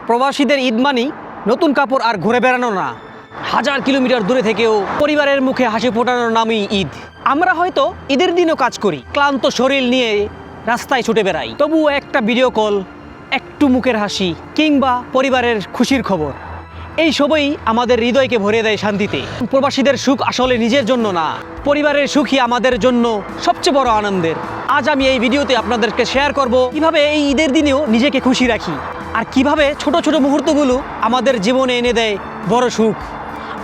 প্রবাসীদের ঈদ মানেই নতুন কাপড় আর ঘুরে বেড়ানো না, হাজার কিলোমিটার দূরে থেকেও পরিবারের মুখে হাসি ফোটানোর নামই ঈদ। আমরা হয়তো ঈদের দিনও কাজ করি, ক্লান্ত শরীর নিয়ে রাস্তায় ছুটে বেড়াই, তবুও একটা ভিডিও কল, একটু মুখের হাসি কিংবা পরিবারের খুশির খবর, এই সবই আমাদের হৃদয়কে ভরে দেয় শান্তিতে। প্রবাসীদের সুখ আসলে নিজের জন্য না, পরিবারের সুখই আমাদের জন্য সবচেয়ে বড় আনন্দের। আজ আমি এই ভিডিওতে আপনাদেরকে শেয়ার করব কিভাবে এই ঈদের দিনেও নিজেকে খুশি রাখি আর কিভাবে ছোট ছোট মুহূর্তগুলো আমাদের জীবনে এনে দেয় বড় সুখ।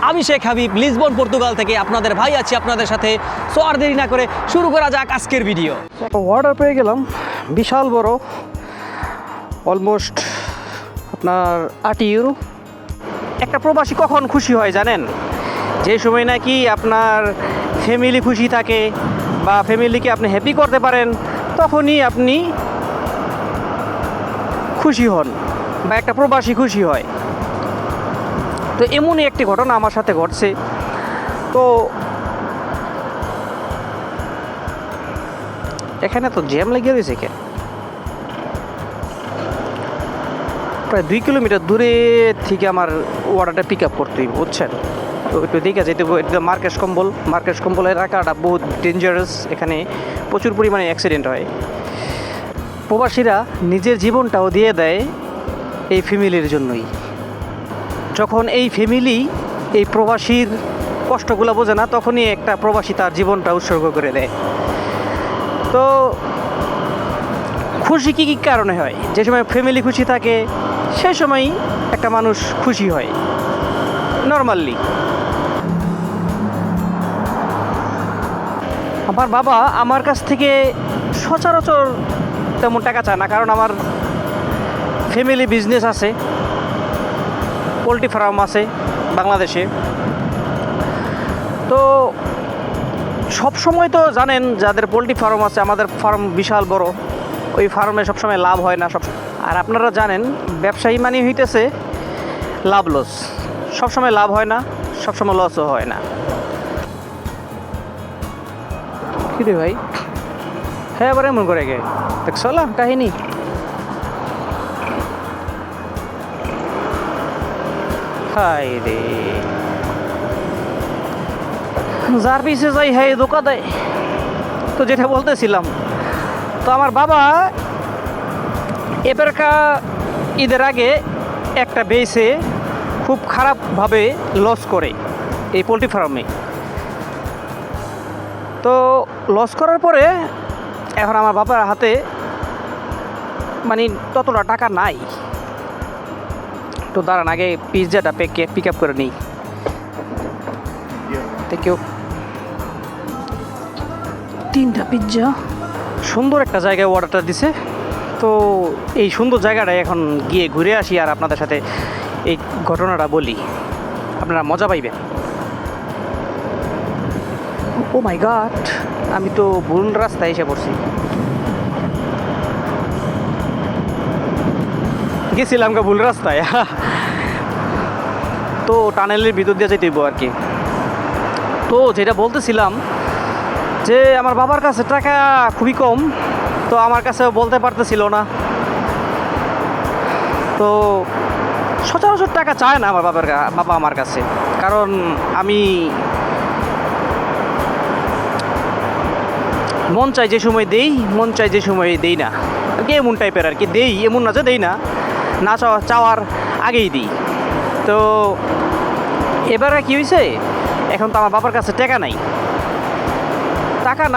আমি শেখ হাবিব, লিসবন, পর্তুগাল থেকে আপনাদের ভাই আছি আপনাদের সাথে। সো আর দেরি না করে শুরু করা যাক আজকের ভিডিও। অর্ডার পেয়ে গেলাম, বিশাল বড়, অলমোস্ট আপনার 8 ইউরো। একটা প্রবাসী কখন খুশি হয় জানেন? যে সময় নাকি আপনার ফ্যামিলি খুশি থাকে বা ফ্যামিলিকে আপনি হ্যাপি করতে পারেন, তখনই আপনি খুশি হন বা একটা প্রবাসী খুশি হয়। তো এমনই একটি ঘটনা আমার সাথে ঘটছে। তো এখানে তো জ্যাম লেগে রয়েছে কেন? প্রায় 2 কিলোমিটার দূরে থেকে আমার অর্ডারটা পিক আপ করতেই, বুঝছেন? তো একটু দেখে যেতে, এটা মার্কেশ কম্বল এলাকাটা বহুত ডেঞ্জারাস, এখানে প্রচুর পরিমাণে অ্যাক্সিডেন্ট হয়। প্রবাসীরা নিজের জীবনটাও দিয়ে দেয় এই ফ্যামিলির জন্যই। যখন এই ফ্যামিলি এই প্রবাসীর কষ্টগুলো বোঝে না, তখনই একটা প্রবাসী তার জীবনটা উৎসর্গ করে দেয়। তো খুশি কী কী কারণে হয়? যে সময় ফ্যামিলি খুশি থাকে সেই সময়ই একটা মানুষ খুশি হয় নর্মালি। আমার বাবা আমার কাছ থেকে সচরাচর তেমন টাকা চায় না, কারণ আমার ফ্যামিলি বিজনেস আছে, পোলট্রি ফার্ম আছে বাংলাদেশে। তো সব সময় তো জানেন যাদের পোলট্রি ফার্ম আছে, আমাদের ফার্ম বিশাল বড়, ওই ফার্মে সবসময় লাভ হয় না। আর আপনারা জানেন ব্যবসায়ী মানে হইতেছে লাভ লস, সবসময় লাভ হয় না, সবসময় লসও হয় না। কি রে ভাই, হ্যাঁ এবার এমন করে গে দেখছো না কাহিনী? হাই রে, যার পিছে যাই হ্যাঁ ধোকা দেয়। তো যেটা বলতেছিলাম, তো আমার বাবা এবারকা ঈদের আগে একটা বেসে খুব খারাপভাবে লস করে এই পোলট্রি ফার্মে। তো লস করার পরে এখন আমার বাবার হাতে মানে ততটা টাকা নাই। তো দাঁড়ান আগে পিৎজাটা পিক আপ করে নিই। কেউ 3টা পিৎজা, সুন্দর একটা জায়গায় অর্ডারটা দিছে। তো এই সুন্দর জায়গাটায় এখন গিয়ে ঘুরে আসি আর আপনাদের সাথে এই ঘটনাটা বলি, আপনারা মজা পাইবেন। ও মাই গড, আমি তো ভুল রাস্তায় এসে পড়ছি। গেছিলাম ভুল রাস্তায়। তো টানেলের ভিতর দিয়ে যেতে আর কি। তো যেটা বলতেছিলাম যে আমার বাবার কাছে টাকা খুবই কম, তো আমার কাছেও বলতে পারতেছিল না। তো সচরাচর টাকা চায় না আমার বাবা আমার কাছে, কারণ আমি মন চাই যে সময় দেই, মন চাই যে সময় দেই না আর কি, এমন টাইপের আর কি। দেই এমন না যে দেই না, না চাওয়ার আগেই দিই। তো এবারে কি হয়েছে, এখন তো আমার বাবার কাছে টাকা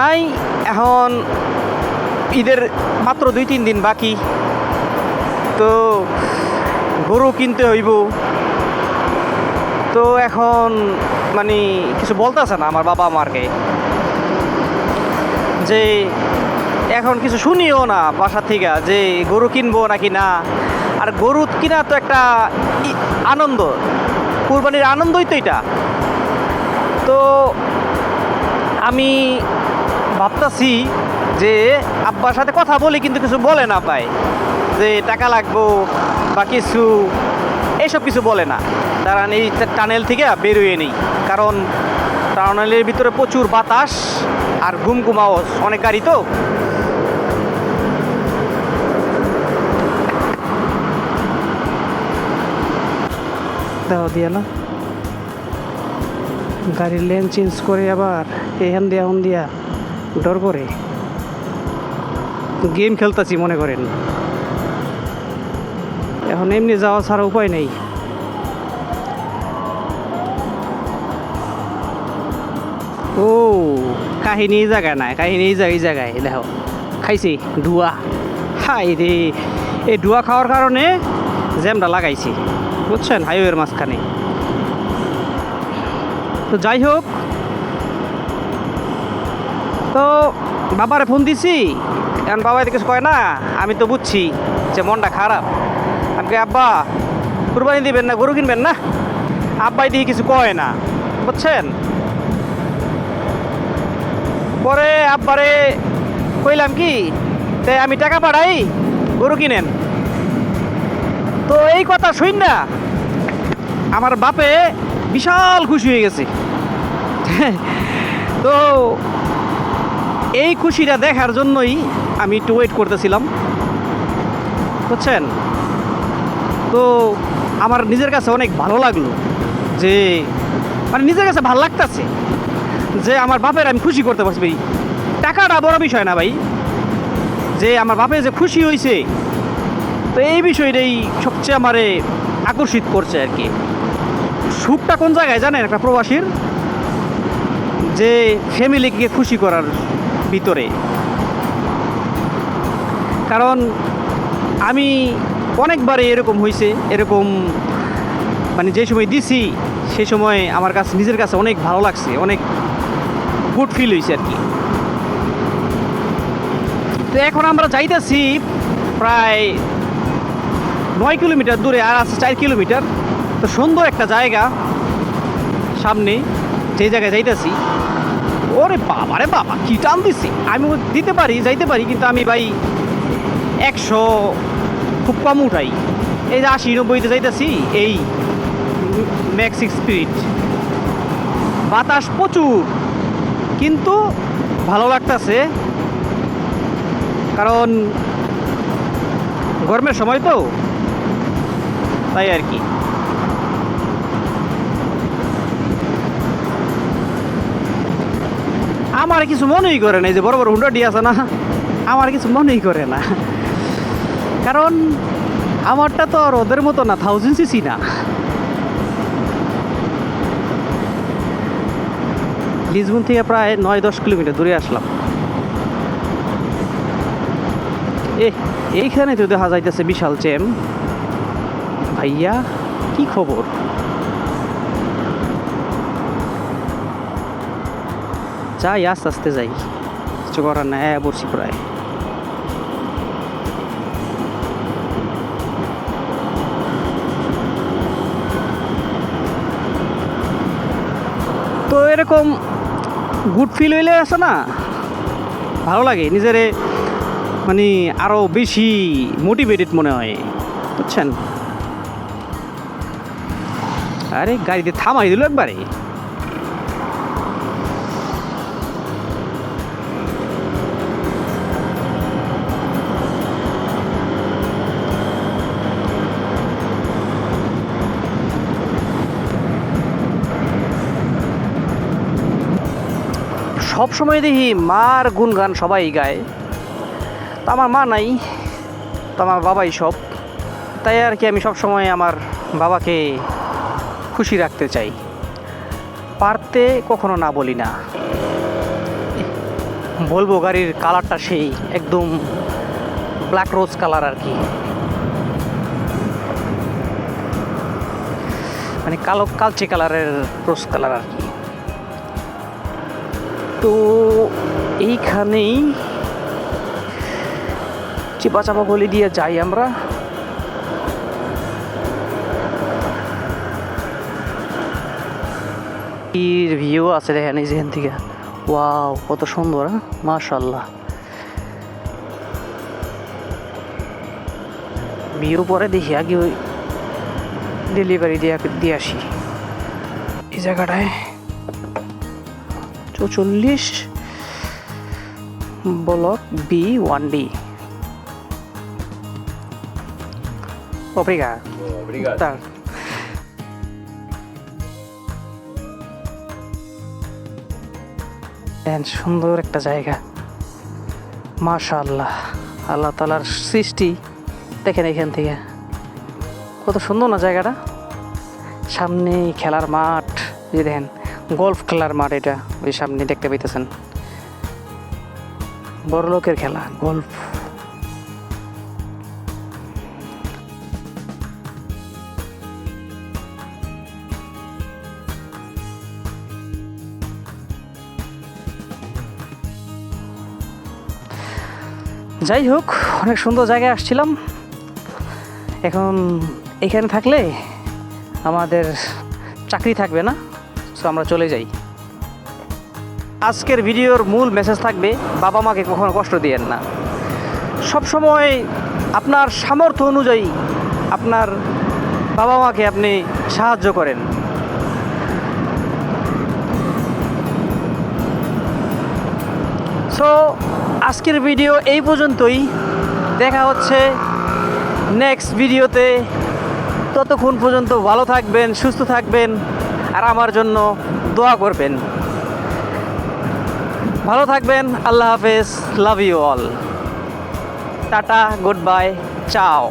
নাই। এখন ঈদের মাত্র 2-3 দিন বাকি। তো গরু কিনতে হইব। তো এখন মানে কিছু বলতেছে না আমার বাবা আমাকে, যে এখন কিছু শুনিও না বাসা থেকে যে গরু কিনবো নাকি না। আর গরু কিনা তো একটা আনন্দ, কুরবানির আনন্দই তো এটা। তো আমি ভাবতাছি যে আব্বার সাথে কথা বলি, কিন্তু কিছু বলে না পাই যে টাকা লাগবো বা কিছু, এইসব কিছু বলে না। দাঁড়ান এই টানেল থেকে বেরোয় নেই, কারণ টানেলের ভিতরে প্রচুর বাতাস আর ঘুমঘুম আওয়াজ, অনেক গাড়ি তো। দেখো দিয়ে না গাড়ির লেন চেঞ্জ করে আবার এখান দিয়া হন দিয়া ডর করে গেম খেলতেছি মনে করেন। এখন এমনি যাওয়া ছাড়া উপায় নেই। ও কাহিনী এই জায়গায় নাই, কাহিনী এই জায়গায় দেখো খাইছি ডুয়া। হাই রে, এই ডুয়া খাওয়ার কারণে জ্যামটা লাগাইছি বুঝছেন, হাইওয়ের মাঝখানে। তো যাই হোক, তো বাবারে ফোন দিছি, এখন বাবা এদিকে কিছু কয় না। আমি তো বুঝছি যে মনটা খারাপ। আমি কই, আব্বা কুরবানি দিবেন না, গরু কিনবেন না? আব্বাই দিয়ে কিছু কয় না বুঝছেন। পরে আব্বারে কইলাম কি, তাই আমি টাকা পাঠাই গরু কিনেন। তো এই কথা শুন না আমার বাপে বিশাল খুশি হয়ে গেছে। তো এই খুশিটা দেখার জন্যই আমি একটু ওয়েট করতেছিলাম বুঝছেন। তো আমার নিজের কাছে অনেক ভালো লাগলো, যে মানে নিজের কাছে ভালো লাগতেছে যে আমার বাপের আমি খুশি করতে পারছি। ভাই টাকাটা বড় বিষয় না ভাই, যে আমার বাপে যে খুশি হয়েছে, তো এই বিষয়টাই সবচেয়ে আমারে আকর্ষিত করছে আর কি। সুখটা কোন জায়গায় জানেন একটা প্রবাসীর, যে ফ্যামিলিকে খুশি করার ভিতরে। কারণ আমি অনেকবারে এরকম হয়েছে, এরকম মানে যে সময় দিছি সেই সময় আমার কাছে নিজের কাছে অনেক ভালো লাগছে, অনেক গুড ফিল হয়েছে আর কি। তো এখন আমরা যাইতেছি প্রায় 9 কিলোমিটার দূরে, আর আছে 4 কিলোমিটার। তো সুন্দর একটা জায়গা সামনে, যে জায়গায় যাইতেছি। ওরে বাবা রে বাবা, কি টান দিছি! আমি দিতে পারি, যাইতে পারি, কিন্তু আমি ভাই 100 খুব কম উঠাই। এই যে 80-90-তে যাইতেছি, এই ম্যাক্স স্পিড। বাতাস প্রচুর, কিন্তু ভালো লাগতেছে, কারণ গরমের সময় তো, তাই আর কি। আমার কিছু মনেই করে না, এই যে বড় বড় হুন্ডা দিয়ে আছে না, আমার কিছু মনেই করে না, কারণ আমারটা তো আর ওদের মতো না, 1000 সিসি না। লিসবন থেকে প্রায় 9-10 কিলোমিটার দূরে আসলাম। এইখানে তো দেখা যাইতেছে বিশাল জ্যাম। ভাইয়া কি খবর? যাই আস্তে আস্তে যাই, কিছু করার না, বসছি প্রায়। তো এরকম গুড ফিল হইলে আছে না, ভালো লাগে, নিজেরে মানে আরও বেশি মোটিভেটেড মনে হয় বুঝছেন। আরে গাড়িতে থামাই দিল একবারে। সব সময় দেখি মার গুণগান সবাই গায়, তো আমার মা নাই, তো আমার বাবাই সব। তাই আর কি আমি সব সময় আমার বাবাকে খুশি রাখতে চাই, পারতে কখনো না বলি না। বলবো গাড়ির কালারটা সেই একদম ব্ল্যাক রোজ কালার আর কি, মানে কালো কালচে কালারের রোজ কালার আর কি। তো এইখানেই চিপা চাপা গলি দিয়ে যাই আমরা। ভিউ আছে দেখেন এই যেখান থেকে, ওয়াও কত সুন্দর, মাশাআল্লাহ। ভিউ পরে দেখি, আগে ওই ডেলিভারি দিয়ে আসি। এই জায়গাটায় 44 block B1D। Obrigado. Obrigado. Tá. দেখেন সুন্দর একটা জায়গা, মাশাআল্লাহ, আল্লাহ তাআলার সৃষ্টি। দেখেন এখান থেকে কত সুন্দর না জায়গাটা। সামনে খেলার মাঠ, এই দেখেন গলফ খেলার মাঠ, এটা ওই সামনে দেখতে পাইতেছেন, বড় লোকের খেলা গলফ। যাই হোক, অনেক সুন্দর জায়গায় আসছিলাম। এখন এখানে থাকলে আমাদের চাকরি থাকবে না, সো আমরা চলে যাই। আজকের ভিডিওর মূল মেসেজ থাকবে, বাবা মাকে কখনো কষ্ট দিয়েন না। সবসময় আপনার সামর্থ্য অনুযায়ী আপনার বাবা মাকে আপনি সাহায্য করেন। সো আজকের ভিডিও এই পর্যন্তই, দেখা হচ্ছে নেক্সট ভিডিওতে। ততক্ষণ পর্যন্ত ভালো থাকবেন, সুস্থ থাকবেন, আর আমার জন্য দোয়া করবেন। ভালো থাকবেন, আল্লাহ হাফেজ, love you all, tata, good bye, চাও।